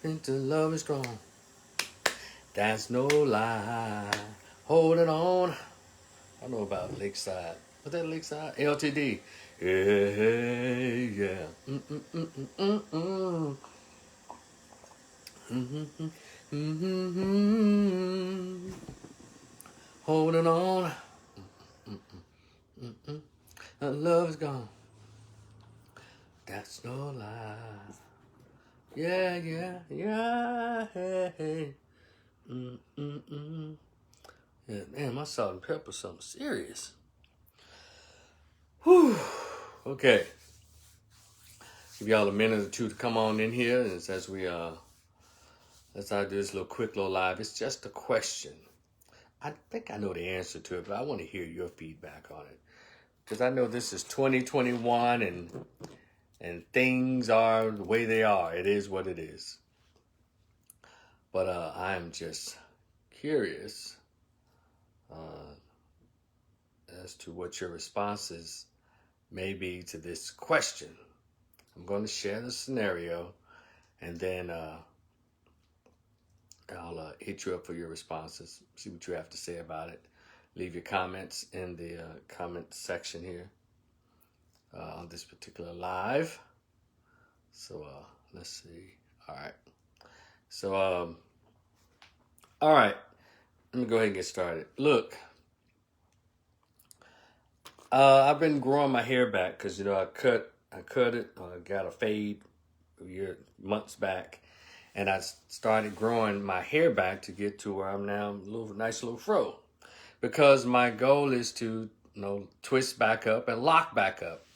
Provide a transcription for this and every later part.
Into love is strong. That's no lie. Holding on. I know about Lakeside. What's that Lakeside? LTD. Yeah, yeah. Mm-mm-mm-mm-mm. Mm-hmm. Mm-hmm. Holding on. Mm-mm. Love is gone. That's no lie. Yeah, yeah, yeah. Hey, hey. Mm-mm-mm. Yeah, man, my salt and pepper something serious. Whew. Okay. Give y'all a minute or two to come on in here as we let's do this quick little live. It's just a question. I think I know the answer to it, but I want to hear your feedback on it. Because I know this is 2021 and things are the way they are. It is what it is. But I am just curious uh, as to what your responses may be to this question. I'm going to share the scenario, and then I'll hit you up for your responses, see what you have to say about it. Leave your comments in the comment section here on this particular live. So let's see. All right. So, all right. Let me go ahead and get started. Look, I've been growing my hair back because I cut it. I got a fade months back, and I started growing my hair back to get to where I'm now, nice little fro, because my goal is to twist back up and lock back up.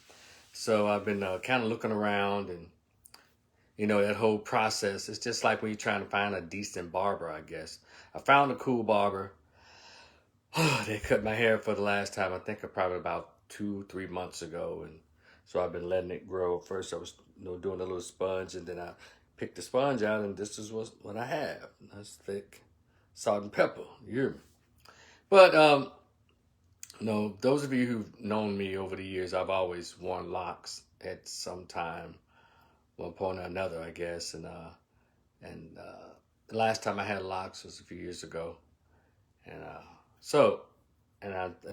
So I've been kind of looking around, and that whole process. It's just like when you're trying to find a decent barber, I guess. I found a cool barber. They cut my hair for the last time, I think probably about 2-3 months ago. And so I've been letting it grow. First I was doing a little sponge, and then I picked the sponge out, and this is what I have. Nice thick salt and pepper. You hear me? But those of you who've known me over the years, I've always worn locks at some time, one point or another, I guess. And the last time I had locks was a few years ago. And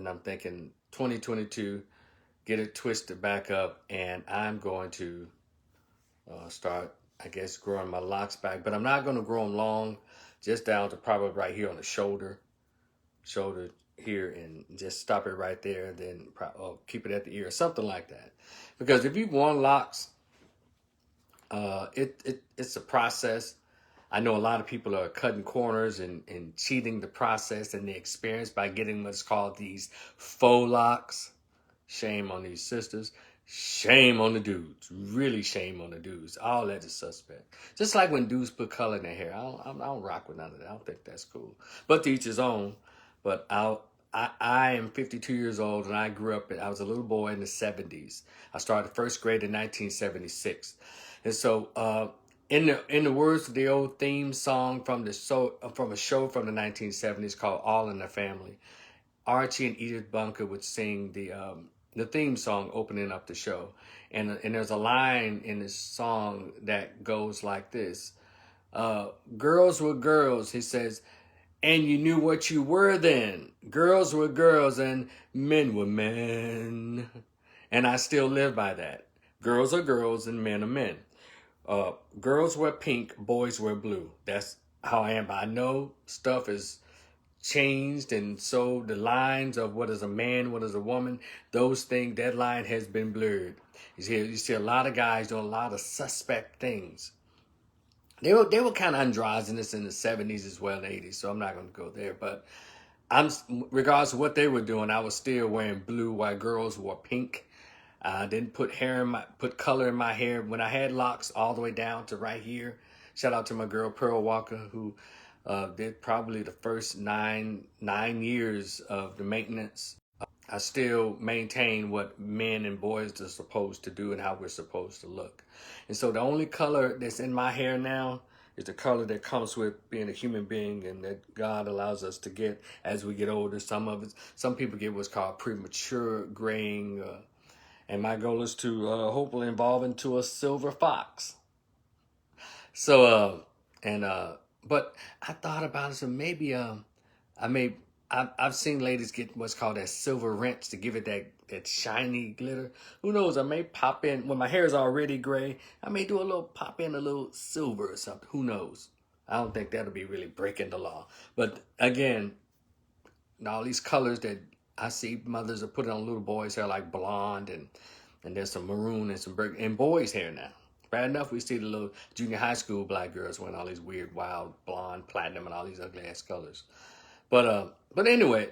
I'm thinking 2022, get it twisted back up, and I'm going to start, I guess, growing my locks back. But I'm not going to grow them long, just down to probably right here on the shoulder here, and just stop it right there. Then keep it at the ear, something like that. Because if you want locks, it's a process. I know a lot of people are cutting corners and cheating the process and the experience by getting what's called these faux locks. Shame on these sisters. Shame on the dudes. Really shame on the dudes. All that is suspect. Just like when dudes put color in their hair. I don't rock with none of that. I don't think that's cool. But to each his own. But I am 52 years old, and I grew up, I was a little boy in the 70s. I started first grade in 1976. And so in the words of the old theme song from a show from the 1970s called All in the Family, Archie and Edith Bunker would sing the theme song opening up the show. And there's a line in this song that goes like this. Girls were girls, he says, and you knew what you were then. Girls were girls and men were men. And I still live by that. Girls are girls and men are men. Girls wear pink, boys wear blue. That's how I am. But I know stuff is changed, and so the lines of what is a man, what is a woman, that line has been blurred. You see a lot of guys doing a lot of suspect things. They were kind of androgynous in the 70s as well, and 80s, so I'm not going to go there. But regardless of what they were doing, I was still wearing blue while girls wore pink. I didn't put color in my hair. When I had locks all the way down to right here, shout out to my girl Pearl Walker, who did probably the first nine years of the maintenance. I still maintain what men and boys are supposed to do and how we're supposed to look. And so the only color that's in my hair now is the color that comes with being a human being, and that God allows us to get as we get older. Some people get what's called premature graying, and my goal is to hopefully evolve into a silver fox. So And but I thought about it, so maybe I may I've seen ladies get what's called that silver rinse to give it that shiny glitter. Who knows? I may pop in when my hair is already gray. I may do a little pop in a little silver or something. Who knows? I don't think that'll be really breaking the law. But again, all these colors that I see mothers are putting on little boys' hair, like blonde and there's some maroon and some and boys' hair now. Bad enough we see the little junior high school black girls wearing all these weird, wild, blonde, platinum, and all these ugly ass colors. But anyway,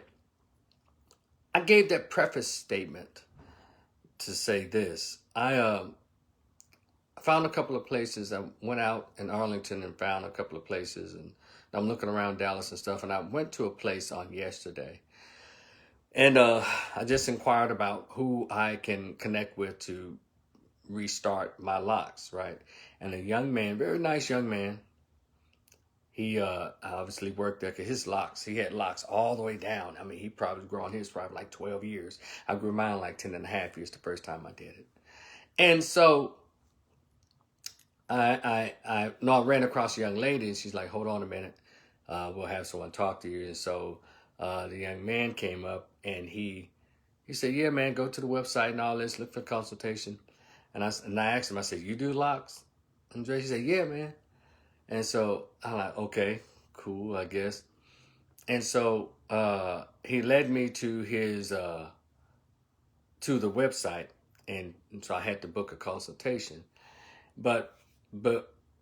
I gave that preface statement to say this. I found a couple of places. I went out in Arlington and found a couple of places, and I'm looking around Dallas and stuff. And I went to a place on yesterday, and I just inquired about who I can connect with to restart my locks, right? And a young man, very nice young man, he obviously worked there because he had locks all the way down. I mean, he probably grown his probably like 12 years. I grew mine like 10 and a half years the first time I did it. And so I ran across a young lady, and she's like, hold on a minute. We'll have someone talk to you. And so the young man came up, and he said, yeah, man, go to the website and all this, look for consultation. And I asked him, I said, you do locks? And he said, yeah, man. And so I'm like, okay, cool, I guess. And so he led me to his to the website, and so I had to book a consultation. But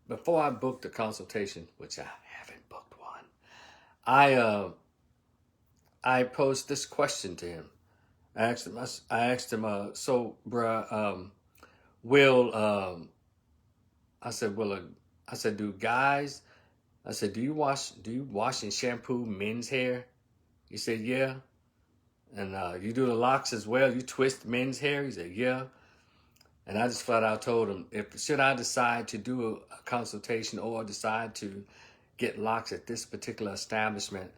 before I booked the consultation, which I haven't booked one, I posed this question to him. I asked him, so, bruh, I said, do guys, I said, do you wash and shampoo men's hair? He said, yeah. And you do the locks as well? You twist men's hair? He said, yeah. And I just flat out told him, should I decide to do a consultation or decide to get locks at this particular establishment,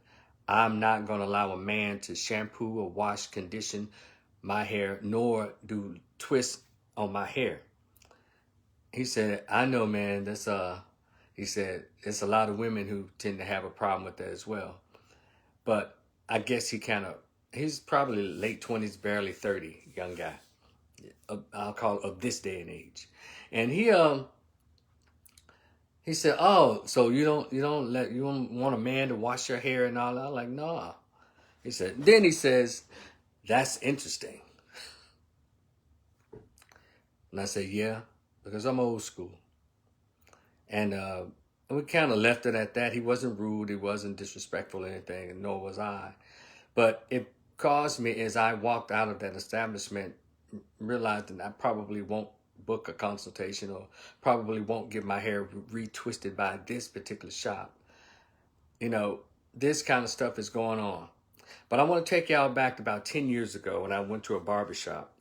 I'm not going to allow a man to shampoo or wash, condition my hair, nor do twists on my hair. He said, I know, man, he said, it's a lot of women who tend to have a problem with that as well. But I guess he's probably late 20s, barely 30, young guy. I'll call it of this day and age. And he said, oh, so you don't want a man to wash your hair and all that? I'm like, nah. He said, then he says, that's interesting. And I said, yeah, because I'm old school. And we kind of left it at that. He wasn't rude. He wasn't disrespectful or anything, and nor was I. But it caused me, as I walked out of that establishment, realizing I probably won't book a consultation or probably won't get my hair retwisted by this particular shop. You know, this kind of stuff is going on. But I want to take y'all back to about 10 years ago when I went to a barbershop.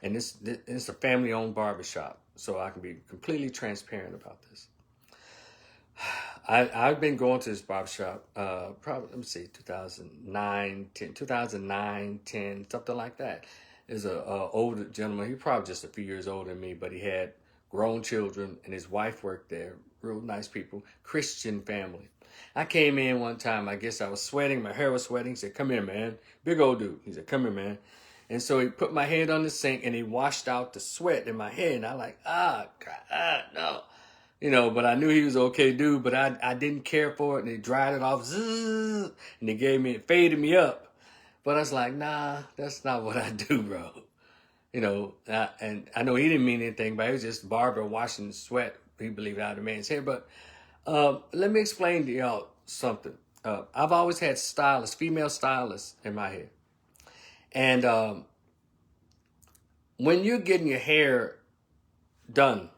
And this is a family-owned barbershop, so I can be completely transparent about this. I've been going to this barbershop probably, let me see, 2009, 10, something like that. There's a older gentleman. He probably just a few years older than me, but he had grown children, and his wife worked there. Real nice people, Christian family. I came in one time. I guess I was sweating. My hair was sweating. He said, come here, man. Big old dude. He said, come here, man. And so he put my hand on the sink, and he washed out the sweat in my hair. And I like, God, no. You know, but I knew he was okay dude, but I didn't care for it. And he dried it off. Zzz, and it faded me up. But I was like, nah, that's not what I do, bro. You know, and I know he didn't mean anything, but it was just barber washing sweat, he believed, out of the man's hair. But let me explain to y'all something. I've always had stylists, female stylists in my hair. And when you're getting your hair done,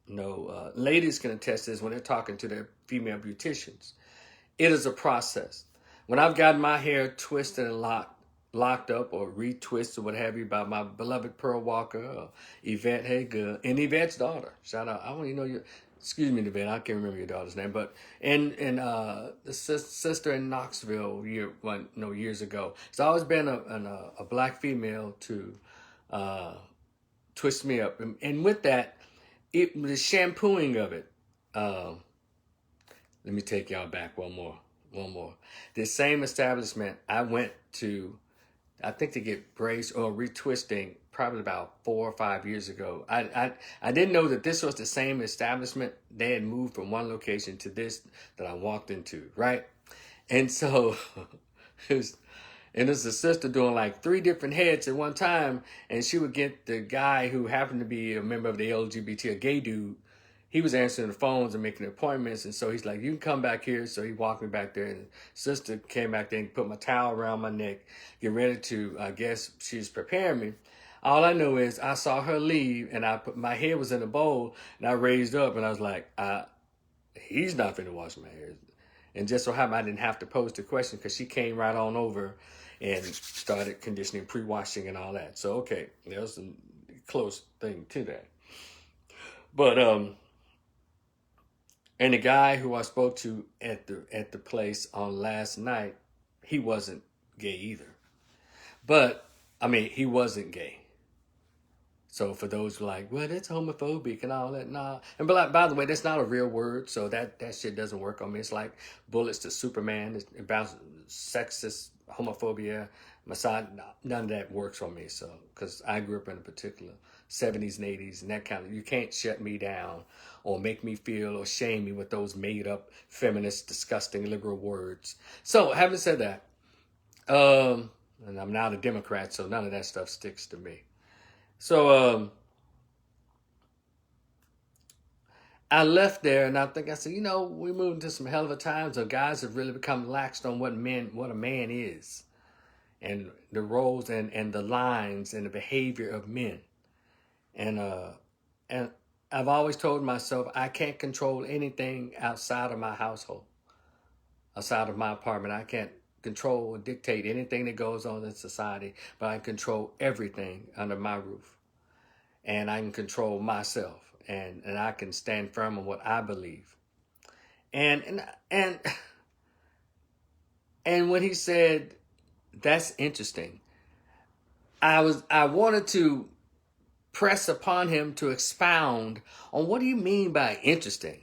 you know, ladies can attest this when they're talking to their female beauticians. It is a process. When I've got my hair twisted and locked up or retwisted or what have you by my beloved Pearl Walker or Yvette Haygood and Yvette's daughter. Shout out. I don't even know excuse me, Yvette, I can't remember your daughter's name, but and the sister in Knoxville years ago. It's always been a black female to twist me up. And with that, the shampooing of it, Let me take y'all back one more. One more. This same establishment I went to, I think to get braids or retwisting probably about 4 or 5 years ago. I didn't know that this was the same establishment. They had moved from one location to this that I walked into, right? And so it was, and there's a sister doing like 3 different heads at one time, and she would get the guy who happened to be a member of the LGBT, a gay dude. He was answering the phones and making appointments, and so he's like, "You can come back here." So he walked me back there, and the sister came back there and put my towel around my neck, get ready to. I guess she's preparing me. All I know is I saw her leave, and I put my head was in a bowl, and I raised up, and I was like, "He's not finna wash my hair." And just so happened I didn't have to pose the question because she came right on over and started conditioning, pre-washing, and all that. So okay, there's some close thing to that. But and the guy who I spoke to at the place on last night, he wasn't gay either. But I mean, he wasn't gay. So for those who are like, well, that's homophobic and all that, nah. And but like, by the way, that's not a real word, so that shit doesn't work on me. It's like bullets to Superman. It's about sexist, homophobia, misogyny. None of that works on me. So because I grew up in a particular 70s and 80s and that kind of, you can't shut me down or make me feel or shame me with those made up feminist, disgusting liberal words. So having said that, and I'm not a Democrat, so none of that stuff sticks to me. So I left there, and I said, we moved into some hell of a times. So guys have really become laxed on what a man is, and the roles and the lines and the behavior of men. And I've always told myself I can't control anything outside of my household, outside of my apartment. I can't control or dictate anything that goes on in society, but I control everything under my roof. And I can control myself, and I can stand firm on what I believe. And when he said, that's interesting, I wanted to press upon him to expound on what do you mean by interesting?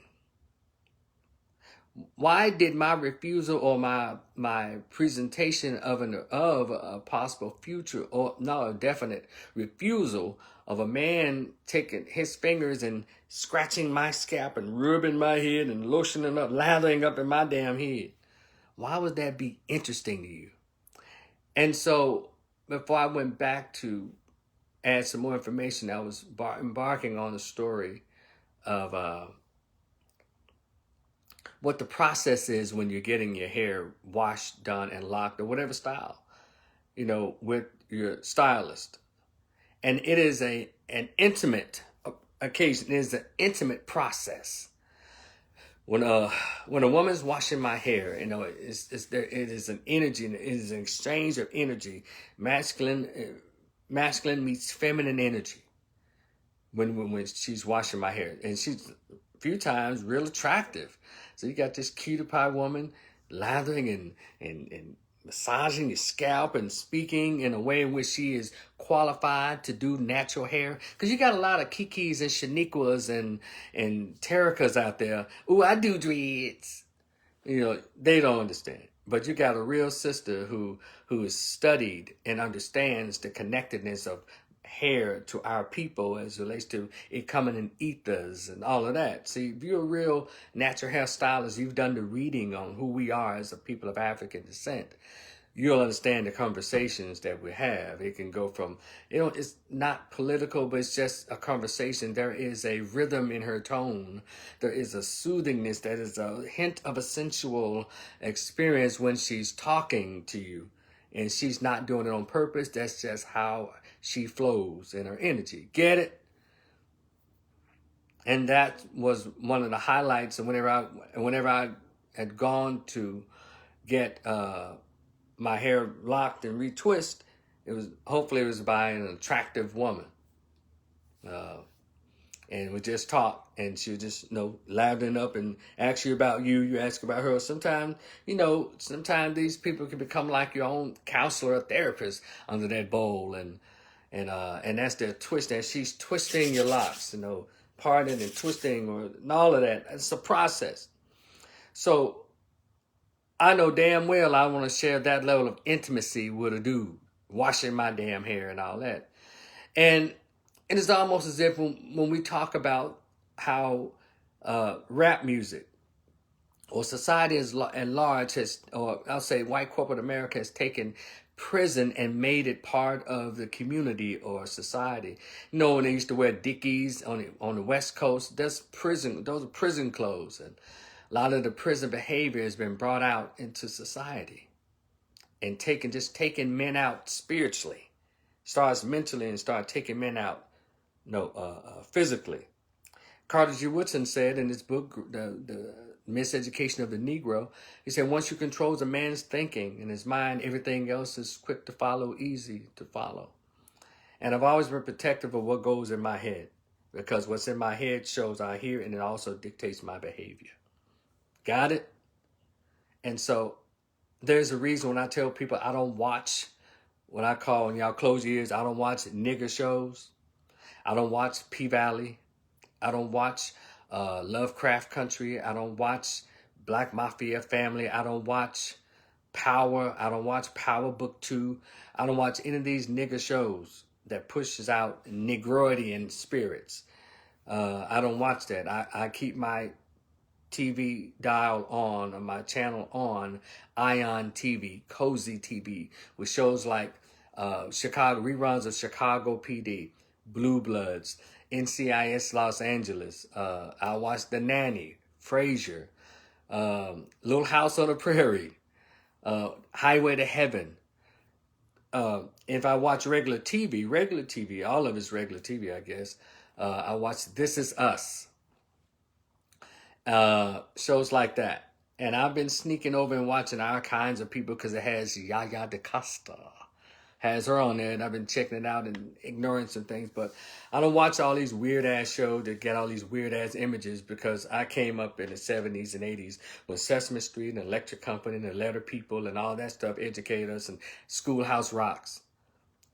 Why did my refusal or my presentation of a possible future, or no, a definite refusal of a man taking his fingers and scratching my scalp and rubbing my head and lotioning up, lathering up in my damn head, why would that be interesting to you? And so before I went back to add some more information, I was embarking on a story of what the process is when you're getting your hair washed, done, and locked, or whatever style, with your stylist. And it is an intimate occasion. It is an intimate process. When a woman's washing my hair, it is an energy, and it is an exchange of energy. Masculine meets feminine energy when she's washing my hair, and she's a few times real attractive. So you got this cutie pie woman lathering and massaging your scalp and speaking in a way in which she is qualified to do natural hair. Because you got a lot of Kikis and Shaniquas and Terikas out there. Ooh, I do dreads. They don't understand. But you got a real sister who is studied and understands the connectedness of hair to our people as it relates to it coming in ethers and all of that. See, if you're a real natural hairstylist, you've done the reading on who we are as a people of African descent, you'll understand the conversations that we have. It can go from, it's not political, but it's just a conversation. There is a rhythm in her tone. There is a soothingness. That is a hint of a sensual experience when she's talking to you. And she's not doing it on purpose. That's just how she flows in her energy. Get it? And that was one of the highlights. And whenever I had gone to get my hair locked and retwist, hopefully it was by an attractive woman. And we just talk, and she was just, lathering up and ask you about you. You ask about her. Sometimes these people can become like your own counselor or therapist under that bowl, and that's their twist. And she's twisting your locks, parting and twisting and all of that. It's a process. So I know damn well I want to share that level of intimacy with a dude, washing my damn hair and all that. And it's almost as if when we talk about how rap music or society at large has, or I'll say white corporate America has taken prison and made it part of the community or society. You know, when they used to wear Dickies on the West Coast, those are prison clothes. And a lot of the prison behavior has been brought out into society and taking men out spiritually. Starts mentally and start taking men out, physically. Carter G. Woodson said in his book, The Miseducation of the Negro, he said, once you control a man's thinking and his mind, everything else is quick to follow, easy to follow. And I've always been protective of what goes in my head, because what's in my head shows I hear, and it also dictates my behavior. Got it? And so there's a reason when I tell people I don't watch what I call, and y'all close your ears, I don't watch nigger shows. I don't watch P-Valley. I don't watch Lovecraft Country. I don't watch Black Mafia Family. I don't watch Power. I don't watch Power Book 2. I don't watch any of these nigger shows that pushes out Negroidian spirits. I don't watch that. I keep my TV dial on, or my channel on, Ion TV, Cozy TV, with shows like Chicago, reruns of Chicago PD, Blue Bloods, NCIS Los Angeles. I watch The Nanny, Frasier, Little House on the Prairie, Highway to Heaven. If I watch regular TV, all of it's regular TV, I guess. I watch This Is Us. Shows like that. And I've been sneaking over and watching all kinds of people because it has Yaya DaCosta. Has her on there, and I've been checking it out and ignoring some things. But I don't watch all these weird-ass shows that get all these weird-ass images, because I came up in the 70s and 80s when Sesame Street and Electric Company and the Letter People and all that stuff educated us, and Schoolhouse Rocks.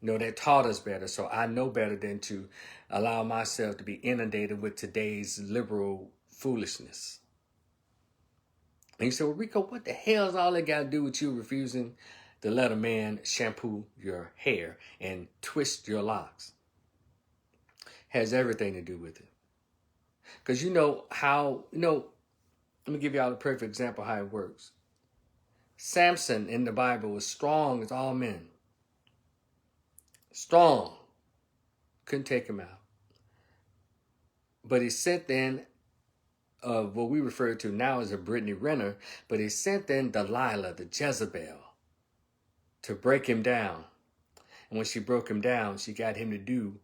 You know, they taught us better, so I know better than to allow myself to be inundated with today's liberal foolishness. And you say, well, Rico, what the hell's all that got to do with you refusing to let a man shampoo your hair and twist your locks? Has everything to do with it. Because let me give y'all a perfect example of how it works. Samson in the Bible was strong as all men. Strong. Couldn't take him out. But he sent in what we refer to now as a Brittany Renner, but he sent in Delilah, the Jezebel, to break him down. And when she broke him down, she got him to do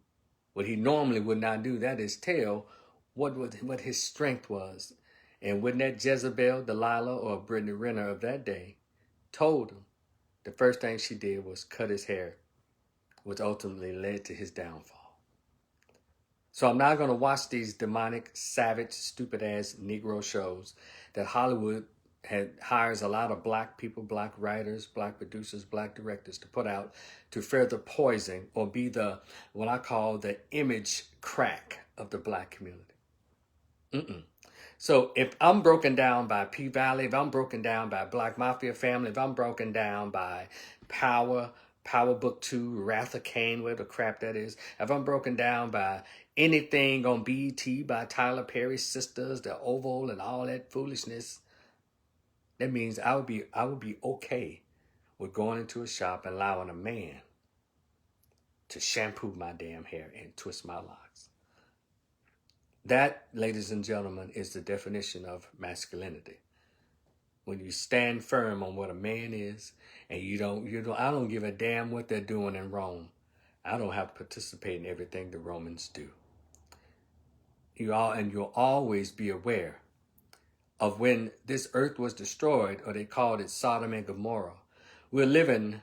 what he normally would not do. That is, tell what his strength was. And when that Jezebel, Delilah, or Brittany Renner of that day told him, the first thing she did was cut his hair, which ultimately led to his downfall. So I'm not going to watch these demonic, savage, stupid-ass Negro shows that Hollywood hires a lot of black people, black writers, black producers, black directors to put out to further poison or be what I call the image crack of the black community. So if I'm broken down by P-Valley, if I'm broken down by Black Mafia Family, if I'm broken down by Power Book 2, Wrath of Cain, whatever the crap that is, if I'm broken down by anything on BET by Tyler Perry's sisters, the Oval and all that foolishness, that means I would be okay with going into a shop and allowing a man to shampoo my damn hair and twist my locks. That, ladies and gentlemen, is the definition of masculinity. When you stand firm on what a man is, and I don't give a damn what they're doing in Rome. I don't have to participate in everything the Romans do. You'll always be aware of when this earth was destroyed, or they called it Sodom and Gomorrah. We're living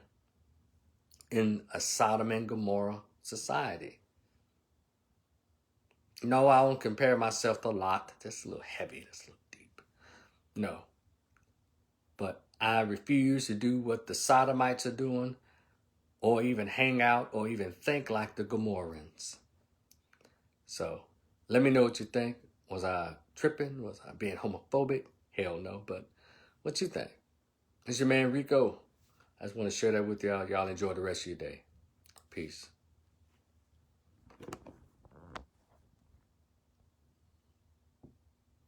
in a Sodom and Gomorrah society. No, I won't compare myself to Lot. That's a little heavy. That's a little deep. No. But I refuse to do what the Sodomites are doing, or even hang out, or even think like the Gomorrans. So let me know what you think. Was I tripping? Was I being homophobic? Hell no. But what you think? It's your man Rico. I just want to share that with y'all. Y'all enjoy the rest of your day. Peace.